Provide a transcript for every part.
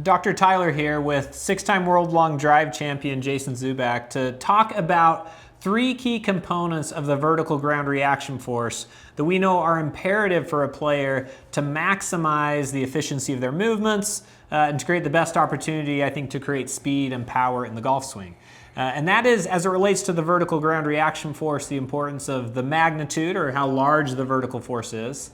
Dr. Tyler here with 6-time world long drive champion Jason Zuback to talk about 3 key components of the vertical ground reaction force that we know are imperative for a player to maximize the efficiency of their movements and to create the best opportunity, I think, to create speed and power in the golf swing. And that is, as it relates to the vertical ground reaction force, the importance of the magnitude, or how large the vertical force is,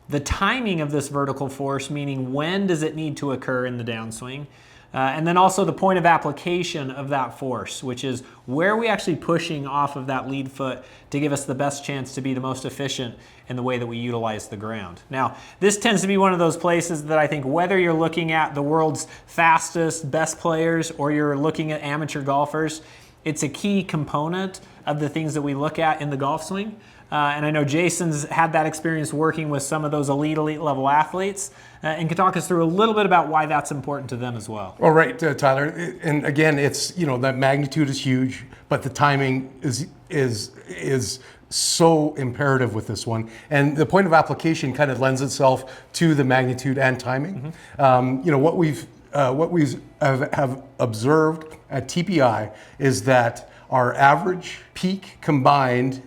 the timing of this vertical force, meaning when does it need to occur in the downswing, and then also the point of application of that force, which is where are we actually pushing off of that lead foot to give us the best chance to be the most efficient in the way that we utilize the ground. Now, this tends to be one of those places that I think whether you're looking at the world's fastest, best players, or you're looking at amateur golfers, it's a key component of the things that we look at in the golf swing. And I know Jason's had that experience working with some of those elite level athletes and can talk us through a little bit about why that's important to them as well. All right, Tyler. And again, it's, that magnitude is huge, but the timing is so imperative with this one. And the point of application kind of lends itself to the magnitude and timing. Mm-hmm. What we have observed at TPI is that our average peak combined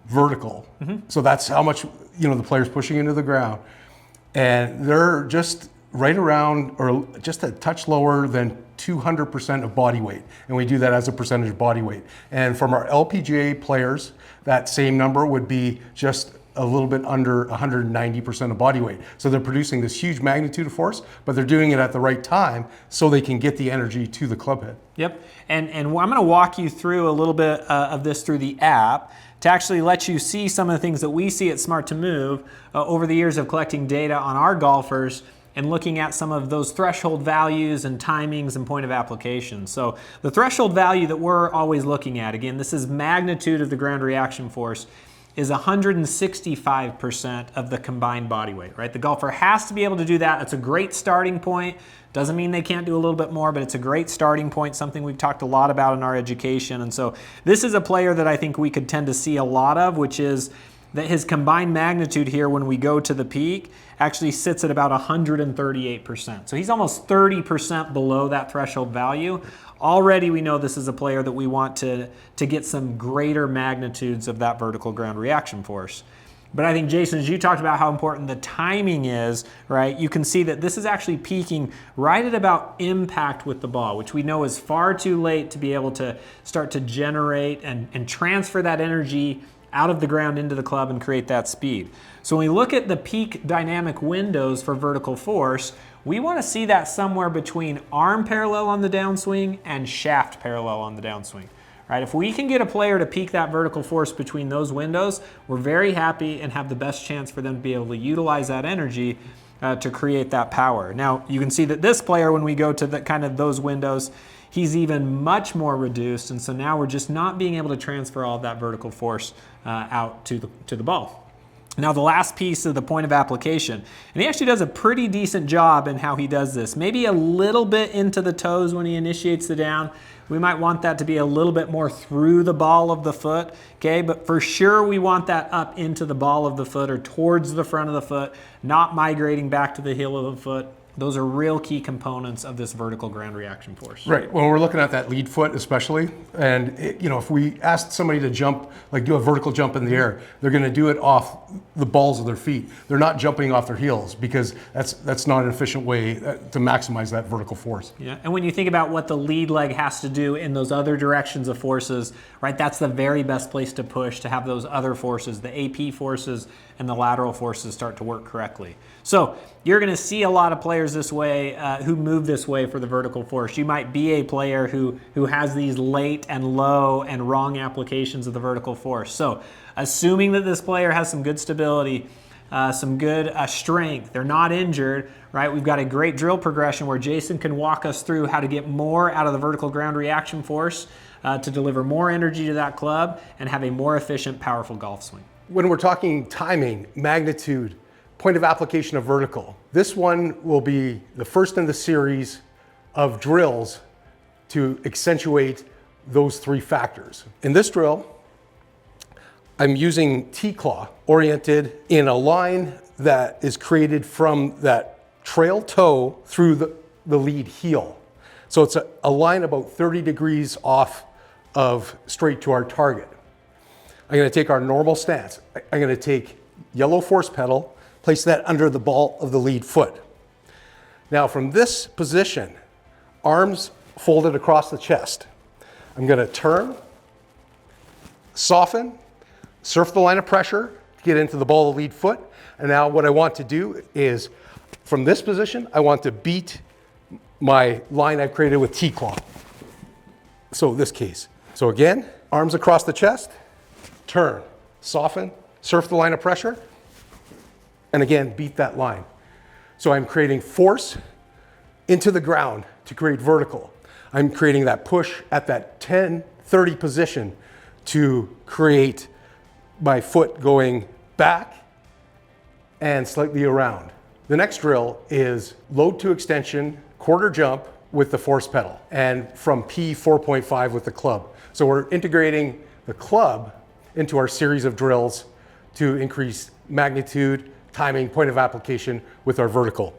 vertical. Mm-hmm. So that's how much, the player's pushing into the ground. And they're just right around, or just a touch lower than 200% of body weight. And we do that as a percentage of body weight. And from our LPGA players, that same number would be just a little bit under 190% of body weight. So they're producing this huge magnitude of force, but they're doing it at the right time so they can get the energy to the club head. Yep, and I'm gonna walk you through a little bit of this through the app to actually let you see some of the things that we see at Smart to Move over the years of collecting data on our golfers and looking at some of those threshold values and timings and point of application. So the threshold value that we're always looking at, again, this is magnitude of the ground reaction force, is 165% of the combined body weight, right? The golfer has to be able to do that. That's a great starting point. Doesn't mean they can't do a little bit more, but it's a great starting point, something we've talked a lot about in our education. And so this is a player that I think we could tend to see a lot of, which is that his combined magnitude here when we go to the peak actually sits at about 138%. So he's almost 30% below that threshold value. Already we know this is a player that we want to get some greater magnitudes of that vertical ground reaction force. But I think, Jason, as you talked about how important the timing is, right, you can see that this is actually peaking right at about impact with the ball, which we know is far too late to be able to start to generate and transfer that energy out of the ground into the club and create that speed. So when we look at the peak dynamic windows for vertical force, we want to see that somewhere between arm parallel on the downswing and shaft parallel on the downswing. Right? If we can get a player to peak that vertical force between those windows, we're very happy and have the best chance for them to be able to utilize that energy to create that power. Now, you can see that this player, when we go to the kind of those windows, he's even much more reduced, and so now we're just not being able to transfer all of that vertical force out to the ball. Now, the last piece of the point of application, and he actually does a pretty decent job in how he does this. Maybe a little bit into the toes when he initiates the down. We might want that to be a little bit more through the ball of the foot, okay? But for sure, we want that up into the ball of the foot or towards the front of the foot, not migrating back to the heel of the foot. Those are real key components of this vertical ground reaction force. Right. When we're looking at that lead foot especially, and if we asked somebody to jump, like do a vertical jump in the air, they're going to do it off the balls of their feet. They're not jumping off their heels because that's not an efficient way to maximize that vertical force. Yeah. And when you think about what the lead leg has to do in those other directions of forces, right, that's the very best place to push to have those other forces, the AP forces and the lateral forces start to work correctly. So you're going to see a lot of players this way who move this way for the vertical force. You might be a player who has these late and low and wrong applications of the vertical force. So assuming that this player has some good stability, some good strength, they're not injured, right? We've got a great drill progression where Jason can walk us through how to get more out of the vertical ground reaction force to deliver more energy to that club and have a more efficient, powerful golf swing. When we're talking timing, magnitude, point of application of vertical, this one will be the first in the series of drills to accentuate those 3 factors. In this drill, I'm using T-claw oriented in a line that is created from that trail toe through the lead heel. So it's a line about 30 degrees off of straight to our target. I'm going to take our normal stance. I'm going to take yellow force pedal, place that under the ball of the lead foot. Now from this position, arms folded across the chest, I'm going to turn, soften, surf the line of pressure to get into the ball of the lead foot. And now what I want to do is, from this position, I want to beat my line I've created with T-claw. So this case. So again, arms across the chest, turn, soften, surf the line of pressure, and again, beat that line. So I'm creating force into the ground to create vertical. I'm creating that push at that 10-30 position to create my foot going back and slightly around. The next drill is load to extension, quarter jump with the force pedal, and from P 4.5 with the club. So we're integrating the club into our series of drills to increase magnitude, timing, point of application with our vertical.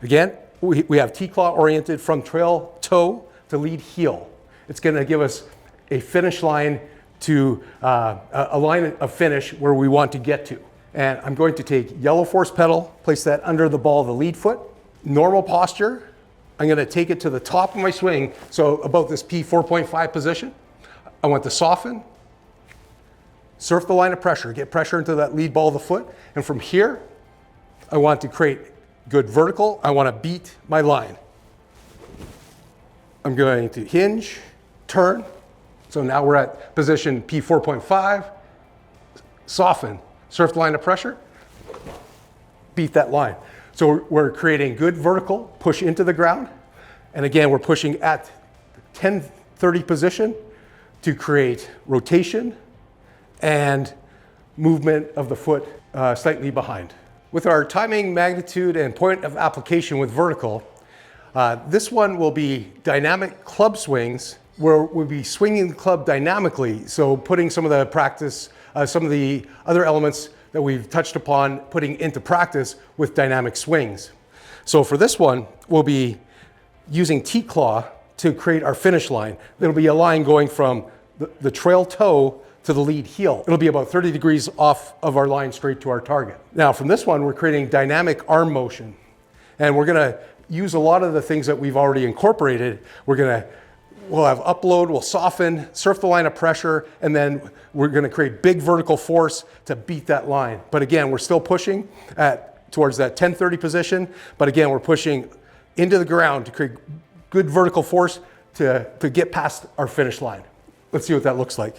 Again, we have T-claw oriented from trail toe to lead heel. It's going to give us a finish line to a line of finish where we want to get to. And I'm going to take yellow force pedal, place that under the ball of the lead foot. Normal posture, I'm going to take it to the top of my swing, so about this P 4.5 position. I want to soften, surf the line of pressure, get pressure into that lead ball of the foot. And from here, I want to create good vertical. I want to beat my line. I'm going to hinge, turn. So now we're at position P 4.5, soften, surf the line of pressure, beat that line. So we're creating good vertical, push into the ground. And again, we're pushing at 10-30 position to create rotation and movement of the foot slightly behind. With our timing, magnitude, and point of application with vertical, this one will be dynamic club swings where we'll be swinging the club dynamically. So putting some of the practice, some of the other elements that we've touched upon, putting into practice with dynamic swings. So for this one, we'll be using T-claw to create our finish line. It'll be a line going from the trail toe to the lead heel. It'll be about 30 degrees off of our line straight to our target. Now from this one, we're creating dynamic arm motion. And we're gonna use a lot of the things that we've already incorporated. We'll have upload, we'll soften, surf the line of pressure, and then we're gonna create big vertical force to beat that line. But again, we're still pushing towards that 10-30 position, but again, we're pushing into the ground to create good vertical force to get past our finish line. Let's see what that looks like.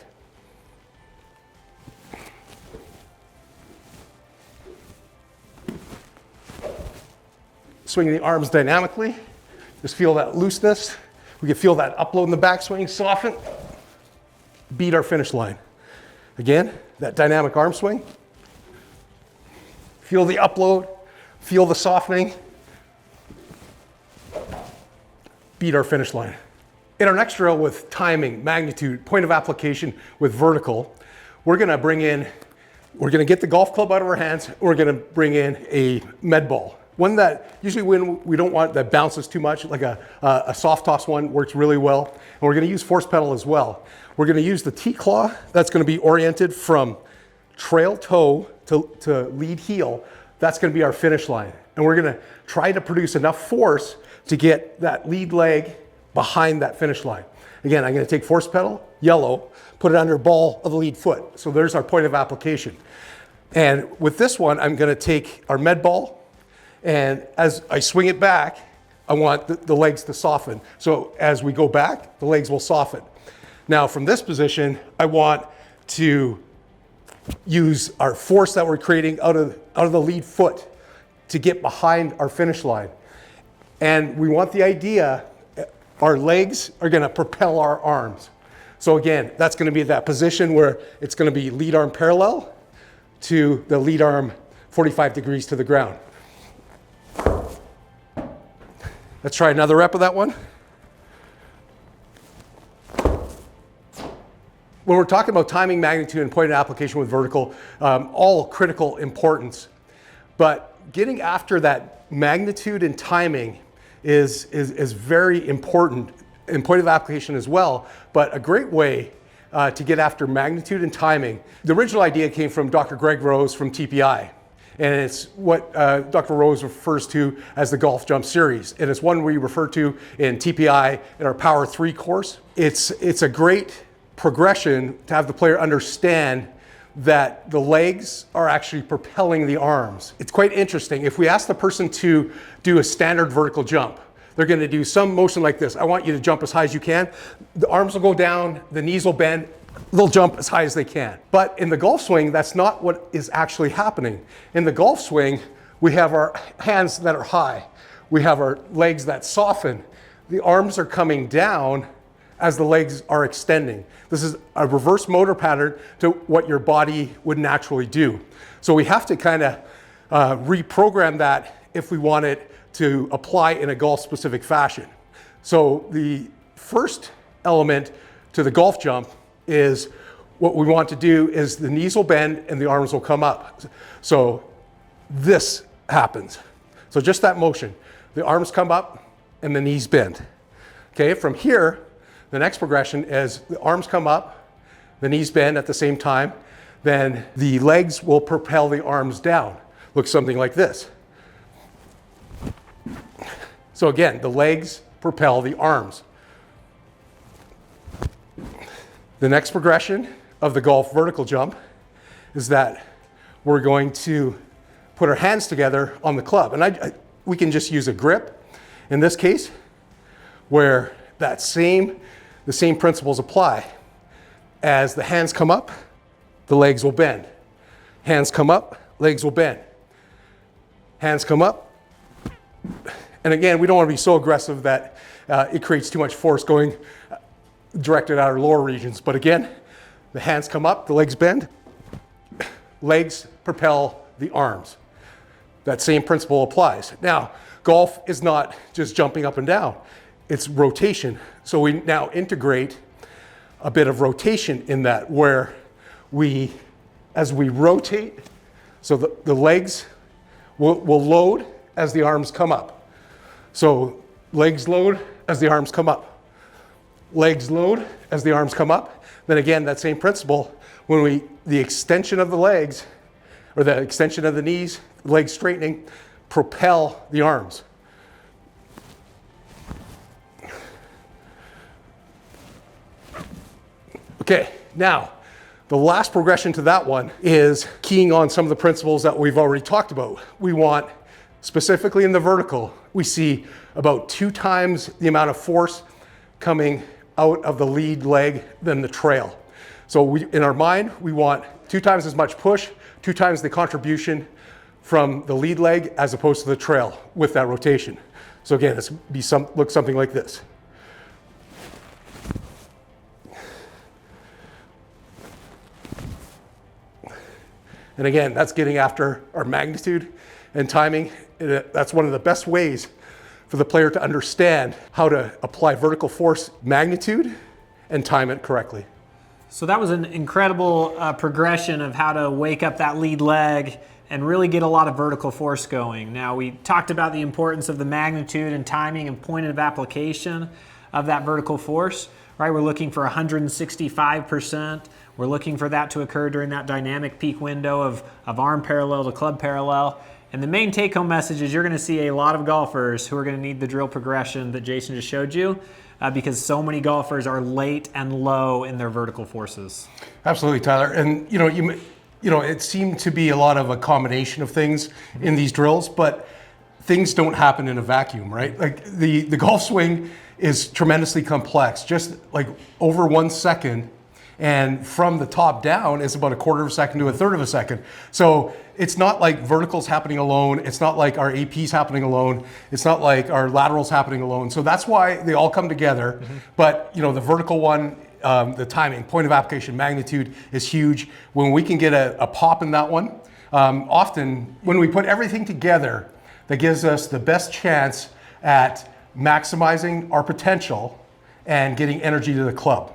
Swinging the arms dynamically, just feel that looseness. We can feel that upload in the backswing, soften, beat our finish line. Again, that dynamic arm swing. Feel the upload, feel the softening, beat our finish line. In our next drill with timing, magnitude, point of application with vertical, we're gonna get the golf club out of our hands, we're gonna bring in a med ball. One that usually when we don't want that bounces too much, like a soft toss one works really well. And we're gonna use force pedal as well. We're gonna use the T-claw that's gonna be oriented from trail toe to lead heel. That's gonna be our finish line. And we're gonna try to produce enough force to get that lead leg behind that finish line. Again, I'm gonna take force pedal, yellow, put it under ball of the lead foot. So there's our point of application. And with this one, I'm gonna take our med ball, and as I swing it back, I want the legs to soften. So as we go back, the legs will soften. Now from this position, I want to use our force that we're creating out of the lead foot to get behind our finish line. And we want the idea, our legs are gonna propel our arms. So again, that's gonna be that position where it's gonna be lead arm parallel to the lead arm 45 degrees to the ground. Let's try another rep of that one. When we're talking about timing, magnitude, and point of application with vertical, all critical importance. But getting after that magnitude and timing is very important in point of application as well, but a great way to get after magnitude and timing. The original idea came from Dr. Greg Rose from TPI, and it's what Dr. Rose refers to as the golf jump series, and it's one we refer to in TPI in our Power 3 course. It's a great progression to have the player understand that the legs are actually propelling the arms. It's quite interesting. If we ask the person to do a standard vertical jump, they're going to do some motion like this. I want you to jump as high as you can. The arms will go down, the knees will bend, they'll jump as high as they can. But in the golf swing, that's not what is actually happening. In the golf swing, we have our hands that are high. We have our legs that soften. The arms are coming down as the legs are extending. This is a reverse motor pattern to what your body would naturally do. So we have to kind of reprogram that if we want it to apply in a golf-specific fashion. So the first element to the golf jump is what we want to do is the knees will bend and the arms will come up. So this happens. So just that motion. The arms come up and the knees bend. Okay, from here, the next progression is the arms come up, the knees bend at the same time, then the legs will propel the arms down. Looks something like this. So again, the legs propel the arms. The next progression of the golf vertical jump is that we're going to put our hands together on the club. And we can just use a grip in this case, where the same principles apply. As the hands come up, the legs will bend. Hands come up, legs will bend. Hands come up. And again, we don't want to be so aggressive that it creates too much force going directed at our lower regions. But again, the hands come up, the legs bend. Legs propel the arms. That same principle applies. Now, golf is not just jumping up and down. It's rotation. So we now integrate a bit of rotation in that, where as we rotate, so the legs will load as the arms come up. So legs load as the arms come up. Legs load as the arms come up. Then again, that same principle, when the extension of the legs, or the extension of the knees, legs straightening, propel the arms. Okay, now, the last progression to that one is keying on some of the principles that we've already talked about. We want, specifically in the vertical, we see about 2 times the amount of force coming out of the lead leg than the trail. So in our mind, we want 2 times as much push, 2 times the contribution from the lead leg as opposed to the trail with that rotation. So again, it's look something like this. And again, that's getting after our magnitude and timing. That's one of the best ways for the player to understand how to apply vertical force magnitude and time it correctly. So that was an incredible progression of how to wake up that lead leg and really get a lot of vertical force going. Now, we talked about the importance of the magnitude and timing and point of application of that vertical force, right? We're looking for 165%. We're looking for that to occur during that dynamic peak window of arm parallel to club parallel. And the main take-home message is you're going to see a lot of golfers who are going to need the drill progression that Jason just showed you because so many golfers are late and low in their vertical forces. Absolutely, Tyler. And it seemed to be a lot of a combination of things in these drills, but things don't happen in a vacuum, right? Like the golf swing is tremendously complex. Just like over 1 second, and from the top down is about 1/4 of a second to 1/3 of a second. So it's not like verticals happening alone. It's not like our APs happening alone. It's not like our laterals happening alone. So that's why they all come together. Mm-hmm. But the vertical one, the timing, point of application, magnitude is huge. When we can get a pop in that one, often when we put everything together, that gives us the best chance at maximizing our potential and getting energy to the club.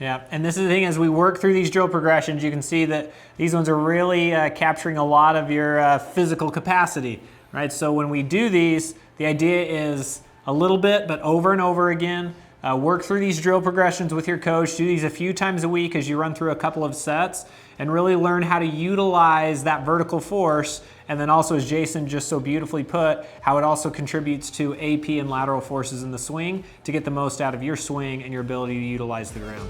Yeah, and this is the thing, as we work through these drill progressions, you can see that these ones are really capturing a lot of your physical capacity, right? So when we do these, The idea is a little bit, but over and over again. Work through these drill progressions with your coach. Do these a few times a week as you run through a couple of sets and really learn how to utilize that vertical force. And then also, as Jason just so beautifully put, how it also contributes to AP and lateral forces in the swing to get the most out of your swing and your ability to utilize the ground.